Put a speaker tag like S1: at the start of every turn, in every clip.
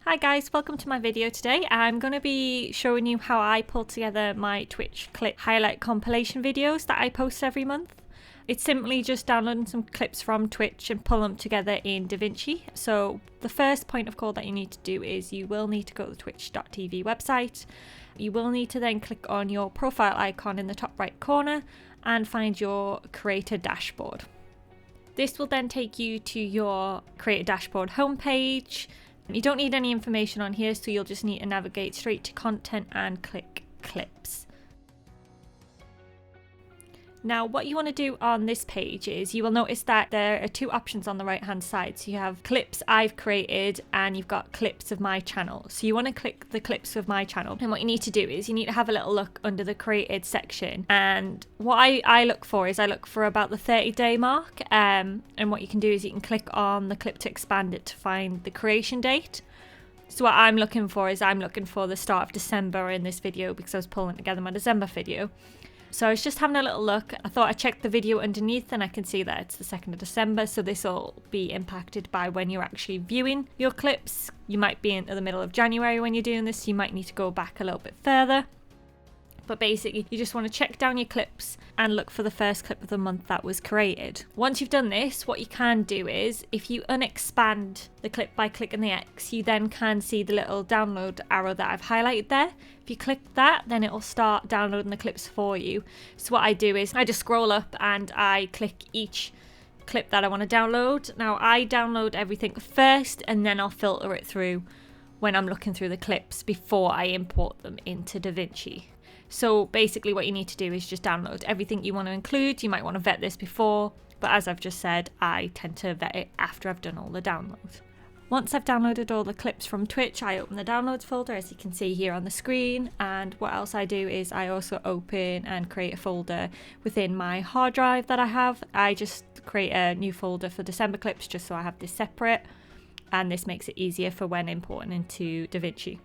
S1: Hi guys, welcome to my video today. I'm going to be showing you how I pull together my Twitch clip highlight compilation videos that I post every month. It's simply just downloading some clips from Twitch and pull them together in DaVinci. So the first point of call that you need to do is you will need to go to the twitch.tv website. You will need to then click on your profile icon in the top right corner and find your creator dashboard. This will then take you to your creator dashboard homepage. You don't need any information on here, so you'll just need to navigate straight to content and click clips. Now what you want to do on this page is you will notice that there are two options on the right hand side. So you have clips I've created and you've got clips of my channel. So you want to click the clips of my channel, and what you need to do is you need to have a little look under the created section, and what I look for is I look for about the 30-day mark, and what you can do is you can click on the clip to expand it to find the creation date. So what I'm looking for is I'm looking for the start of December in this video because I was pulling together my December video. So I was just having a little look. I thought I'd check the video underneath and I can see that it's the 2nd of December. So this will be impacted by when you're actually viewing your clips. You might be in the middle of January when you're doing this. So you might need to go back a little bit further. But basically, you just want to check down your clips and look for the first clip of the month that was created. Once you've done this, what you can do is, if you unexpand the clip by clicking the X, you then can see the little download arrow that I've highlighted there. If you click that, then it will start downloading the clips for you. So what I do is I just scroll up and I click each clip that I want to download. Now I download everything first and then I'll filter it through when I'm looking through the clips before I import them into DaVinci. So basically what you need to do is just download everything you want to include. You might want to vet this before, but as I've just said, I tend to vet it after I've done all the downloads. Once I've downloaded all the clips from Twitch, I open the downloads folder, as you can see here on the screen. And what else I do is I also open and create a folder within my hard drive that I have. I just create a new folder for December clips just so I have this separate, and this makes it easier for when importing into DaVinci.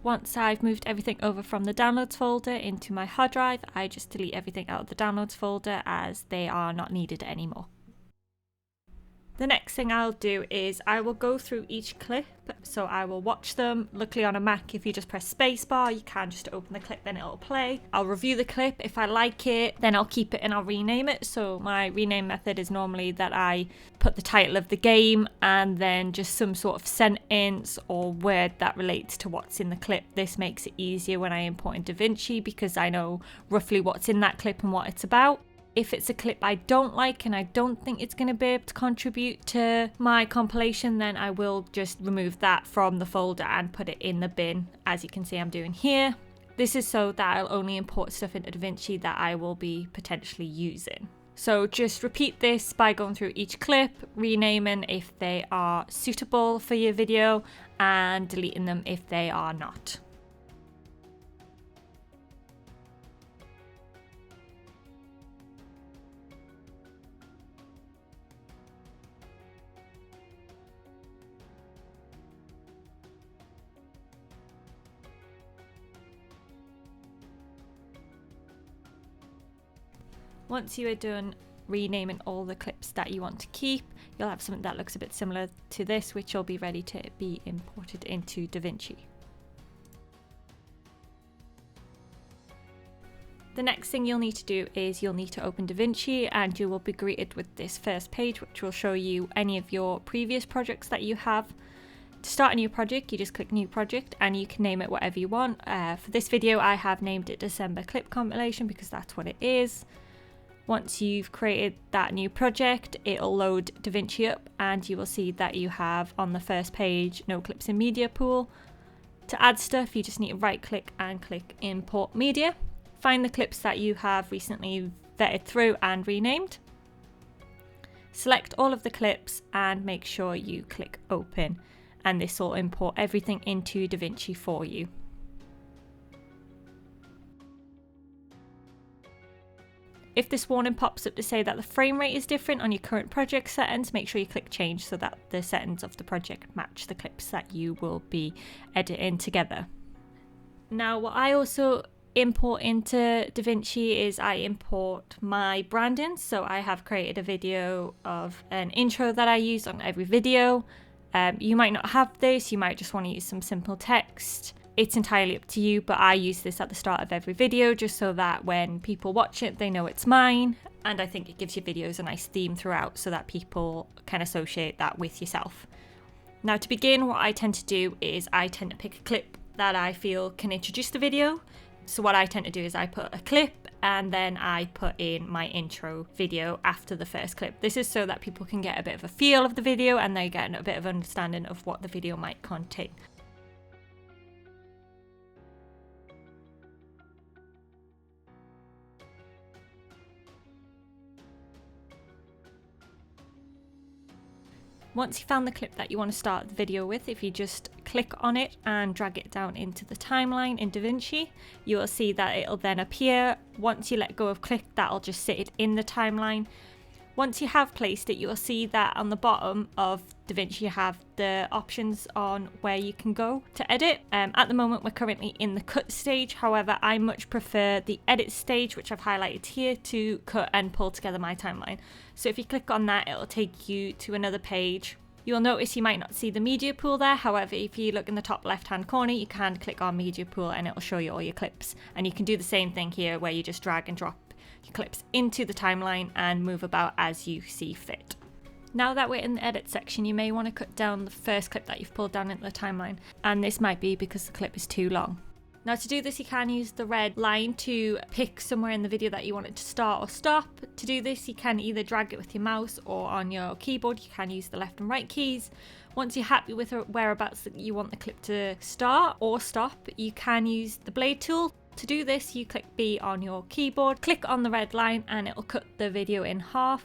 S1: Once I've moved everything over from the downloads folder into my hard drive, I just delete everything out of the downloads folder as they are not needed anymore. The next thing I'll do is I will go through each clip, so I will watch them. Luckily on a Mac, if you just press spacebar, you can just open the clip and it'll play. I'll review the clip. If I like it, then I'll keep it and I'll rename it. So my rename method is normally that I put the title of the game and then just some sort of sentence or word that relates to what's in the clip. This makes it easier when I import in DaVinci because I know roughly what's in that clip and what it's about. If it's a clip I don't like and I don't think it's going to be able to contribute to my compilation, then I will just remove that from the folder and put it in the bin, as you can see I'm doing here. This is so that I'll only import stuff into DaVinci that I will be potentially using. So just repeat this by going through each clip, renaming if they are suitable for your video and deleting them if they are not. Once you are done renaming all the clips that you want to keep, you'll have something that looks a bit similar to this, which will be ready to be imported into DaVinci. The next thing you'll need to do is you'll need to open DaVinci and you will be greeted with this first page, which will show you any of your previous projects that you have. To start a new project, you just click new project and you can name it whatever you want. For this video, I have named it December clip compilation because that's what it is. Once you've created that new project, it'll load DaVinci up and you will see that you have on the first page no clips in media pool. To add stuff, you just need to right click and click import media. Find the clips that you have recently vetted through and renamed. Select all of the clips and make sure you click open, and this will import everything into DaVinci for you. If this warning pops up to say that the frame rate is different on your current project settings, make sure you click change so that the settings of the project match the clips that you will be editing together. Now, what I also import into DaVinci is I import my branding. So I have created a video of an intro that I use on every video. You might not have this, you might just want to use some simple text. It's entirely up to you, but I use this at the start of every video just so that when people watch it, they know it's mine. And I think it gives your videos a nice theme throughout so that people can associate that with yourself. Now to begin, what I tend to do is I tend to pick a clip that I feel can introduce the video. So what I tend to do is I put a clip and then I put in my intro video after the first clip. This is so that people can get a bit of a feel of the video and they get a bit of understanding of what the video might contain. Once you found the clip that you want to start the video with, if you just click on it and drag it down into the timeline in DaVinci, you will see that it'll then appear. Once you let go of click, that'll just sit in the timeline. Once you have placed it, you will see that on the bottom of DaVinci you have the options on where you can go to edit. At the moment we're currently in the cut stage, however I much prefer the edit stage, which I've highlighted here, to cut and pull together my timeline. So if you click on that, it'll take you to another page. You'll notice you might not see the media pool there, however if you look in the top left hand corner you can click on media pool and it'll show you all your clips. And you can do the same thing here where you just drag and drop your clips into the timeline and move about as you see fit. Now that we're in the edit section, you may want to cut down the first clip that you've pulled down into the timeline, and this might be because the clip is too long. Now to do this you can use the red line to pick somewhere in the video that you want it to start or stop. To do this you can either drag it with your mouse or on your keyboard you can use the left and right keys. Once you're happy with whereabouts that you want the clip to start or stop, you can use the blade tool. To do this you click B on your keyboard, click on the red line and it will cut the video in half.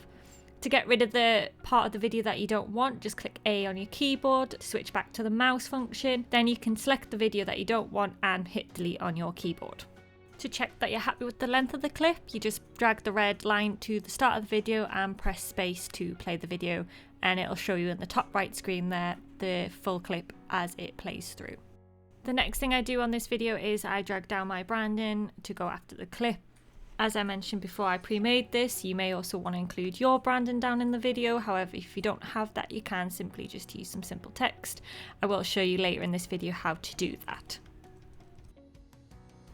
S1: To get rid of the part of the video that you don't want, just click A on your keyboard to switch back to the mouse function. Then you can select the video that you don't want and hit delete on your keyboard. To check that you're happy with the length of the clip, you just drag the red line to the start of the video and press space to play the video, and it'll show you in the top right screen there the full clip as it plays through. The next thing I do on this video is I drag down my branding to go after the clip. As I mentioned before, I pre-made this. You may also want to include your branding down in the video. However, if you don't have that, you can simply just use some simple text. I will show you later in this video how to do that.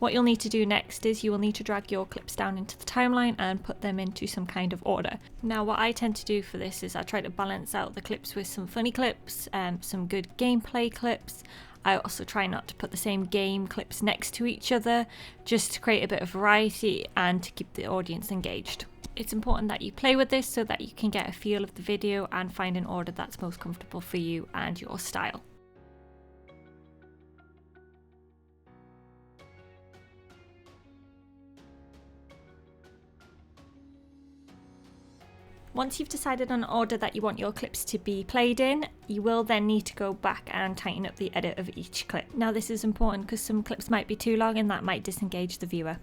S1: What you'll need to do next is you will need to drag your clips down into the timeline and put them into some kind of order. Now what I tend to do for this is I try to balance out the clips with some funny clips, some good gameplay clips. I also try not to put the same game clips next to each other, just to create a bit of variety and to keep the audience engaged. It's important that you play with this so that you can get a feel of the video and find an order that's most comfortable for you and your style. Once you've decided on an order that you want your clips to be played in, you will then need to go back and tighten up the edit of each clip. Now this is important because some clips might be too long and that might disengage the viewer.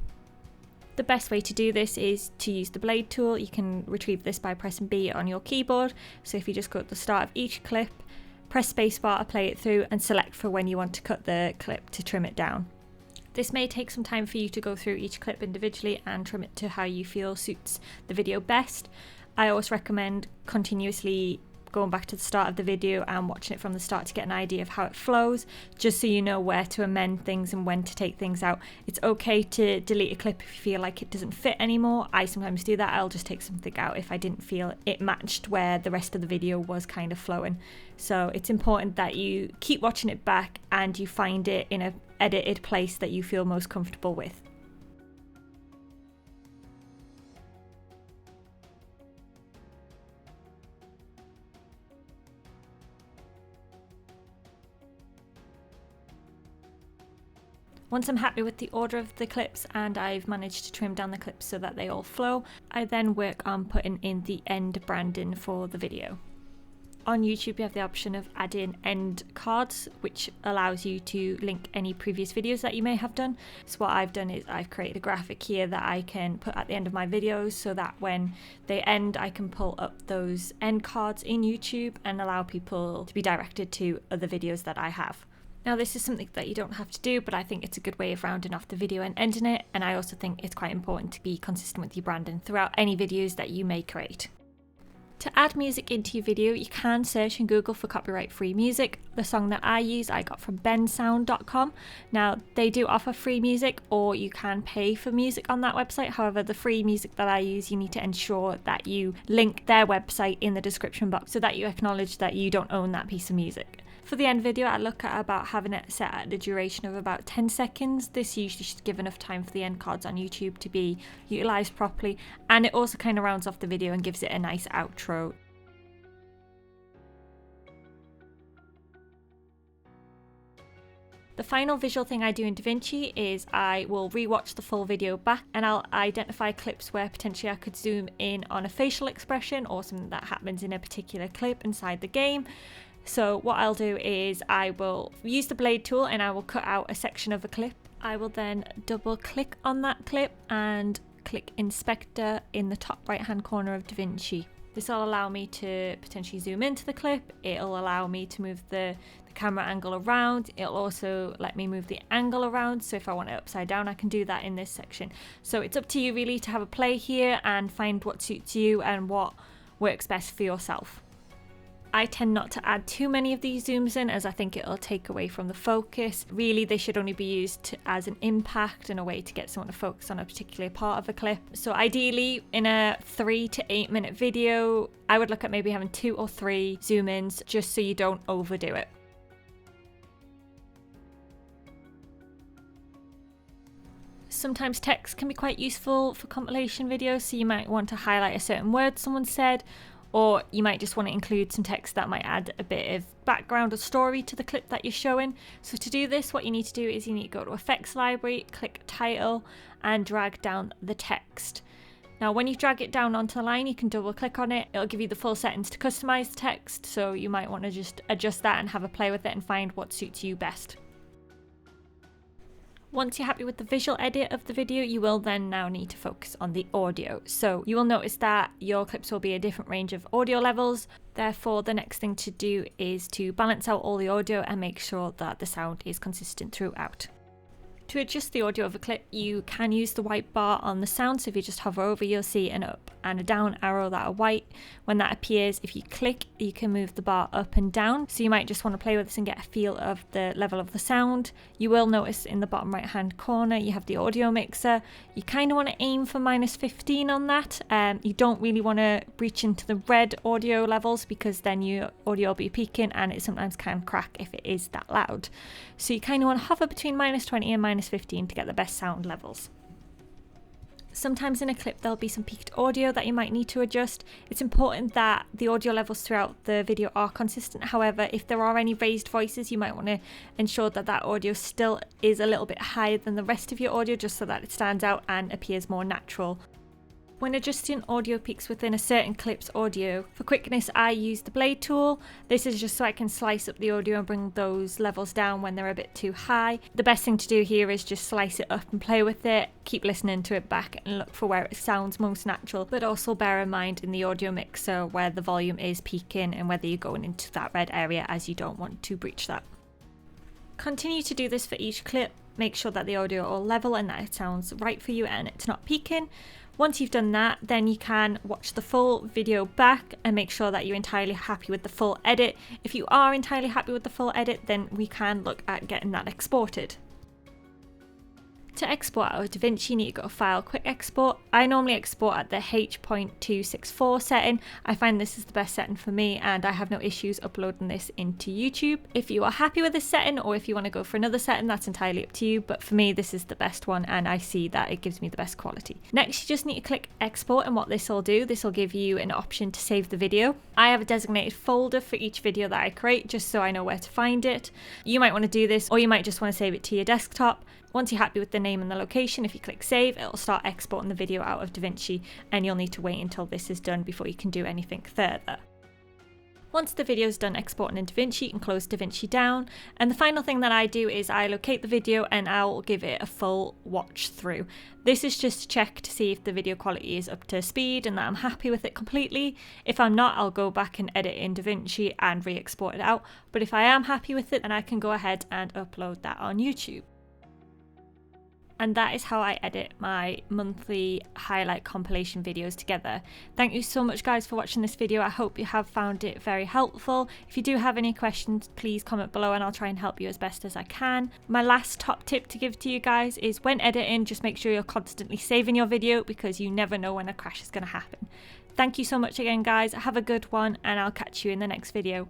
S1: The best way to do this is to use the blade tool. You can retrieve this by pressing B on your keyboard. So if you just go at the start of each clip, press spacebar to play it through and select for when you want to cut the clip to trim it down. This may take some time for you to go through each clip individually and trim it to how you feel suits the video best. I always recommend continuously going back to the start of the video and watching it from the start to get an idea of how it flows, just so you know where to amend things and when to take things out. It's okay to delete a clip if you feel like it doesn't fit anymore. I sometimes do that. I'll just take something out if I didn't feel it matched where the rest of the video was kind of flowing. So it's important that you keep watching it back and you find it in an edited place that you feel most comfortable with. Once I'm happy with the order of the clips and I've managed to trim down the clips so that they all flow, I then work on putting in the end branding for the video. On YouTube you have the option of adding end cards, which allows you to link any previous videos that you may have done. So what I've done is I've created a graphic here that I can put at the end of my videos so that when they end I can pull up those end cards in YouTube and allow people to be directed to other videos that I have. Now this is something that you don't have to do, but I think it's a good way of rounding off the video and ending it, and I also think it's quite important to be consistent with your branding throughout any videos that you may create. To add music into your video, you can search in Google for copyright-free music. The song that I use, I got from bensound.com. Now, they do offer free music, or you can pay for music on that website. However, the free music that I use, you need to ensure that you link their website in the description box so that you acknowledge that you don't own that piece of music. For the end video, I look at about having it set at the duration of about 10 seconds. This usually should give enough time for the end cards on YouTube to be utilised properly, and it also kind of rounds off the video and gives it a nice outro. The final visual thing I do in DaVinci is I will rewatch the full video back, and I'll identify clips where potentially I could zoom in on a facial expression or something that happens in a particular clip inside the game. So what I'll do is I will use the blade tool and I will cut out a section of a clip. I will then double click on that clip and click Inspector in the top right hand corner of DaVinci. This will allow me to potentially zoom into the clip. It'll allow me to move the camera angle around. It'll also let me move the angle around. So if I want it upside down, I can do that in this section. So it's up to you really to have a play here and find what suits you and what works best for yourself. I tend not to add too many of these zooms in, as I think it'll take away from the focus. Really, they should only be used as an impact and a way to get someone to focus on a particular part of a clip. So ideally, in a 3 to 8 minute video, I would look at maybe having 2 or 3 zoom ins just so you don't overdo it. Sometimes text can be quite useful for compilation videos, so you might want to highlight a certain word someone said, or you might just want to include some text that might add a bit of background or story to the clip that you're showing. So to do this, what you need to do is you need to go to Effects Library, click Title, and drag down the text. Now when you drag it down onto the line, you can double click on it. It'll give you the full settings to customize the text, so you might want to just adjust that and have a play with it and find what suits you best. Once you're happy with the visual edit of the video, you will then now need to focus on the audio. So you will notice that your clips will be a different range of audio levels. Therefore, the next thing to do is to balance out all the audio and make sure that the sound is consistent throughout. To adjust the audio of a clip, you can use the white bar on the sound. So if you just hover over, you'll see an up and a down arrow that are white. When that appears, if you click, you can move the bar up and down. So you might just want to play with this and get a feel of the level of the sound. You will notice in the bottom right hand corner, you have the audio mixer. You kind of want to aim for -15 on that. You don't really want to reach into the red audio levels, because then your audio will be peaking and it sometimes can crack if it is that loud. So you kind of want to hover between -20 and -15 to get the best sound levels. Sometimes in a clip there'll be some peaked audio that you might need to adjust. It's important that the audio levels throughout the video are consistent. However, if there are any raised voices, you might want to ensure that that audio still is a little bit higher than the rest of your audio, just so that it stands out and appears more natural. When adjusting audio peaks within a certain clip's audio, for quickness I use the blade tool. This is just so I can slice up the audio and bring those levels down when they're a bit too high. The best thing to do here is just slice it up and play with it, keep listening to it back and look for where it sounds most natural, but also bear in mind in the audio mixer where the volume is peaking and whether you're going into that red area, as you don't want to breach that. Continue to do this for each clip. Make sure that the audio are all level and that it sounds right for you and it's not peaking. Once you've done that, then you can watch the full video back and make sure that you're entirely happy with the full edit. If you are entirely happy with the full edit, then we can look at getting that exported. To export out of DaVinci, you need to go to File, Quick Export. I normally export at the H.264 setting. I find this is the best setting for me and I have no issues uploading this into YouTube. If you are happy with this setting, or if you want to go for another setting, that's entirely up to you, but for me this is the best one and I see that it gives me the best quality. Next, you just need to click Export, and what this will do, this will give you an option to save the video. I have a designated folder for each video that I create just so I know where to find it. You might want to do this, or you might just want to save it to your desktop. Once you're happy with the name and the location, if you click save, it'll start exporting the video out of DaVinci, and you'll need to wait until this is done before you can do anything further. Once the video is done exporting in DaVinci, you can close DaVinci down. And the final thing that I do is I locate the video and I'll give it a full watch through. This is just to check to see if the video quality is up to speed and that I'm happy with it completely. If I'm not, I'll go back and edit in DaVinci and re-export it out. But if I am happy with it, then I can go ahead and upload that on YouTube. And that is how I edit my monthly highlight compilation videos together. Thank you so much guys for watching this video. I hope you have found it very helpful. If you do have any questions, please comment below and I'll try and help you as best as I can. My last top tip to give to you guys is when editing, just make sure you're constantly saving your video because you never know when a crash is going to happen. Thank you so much again guys, have a good one and I'll catch you in the next video.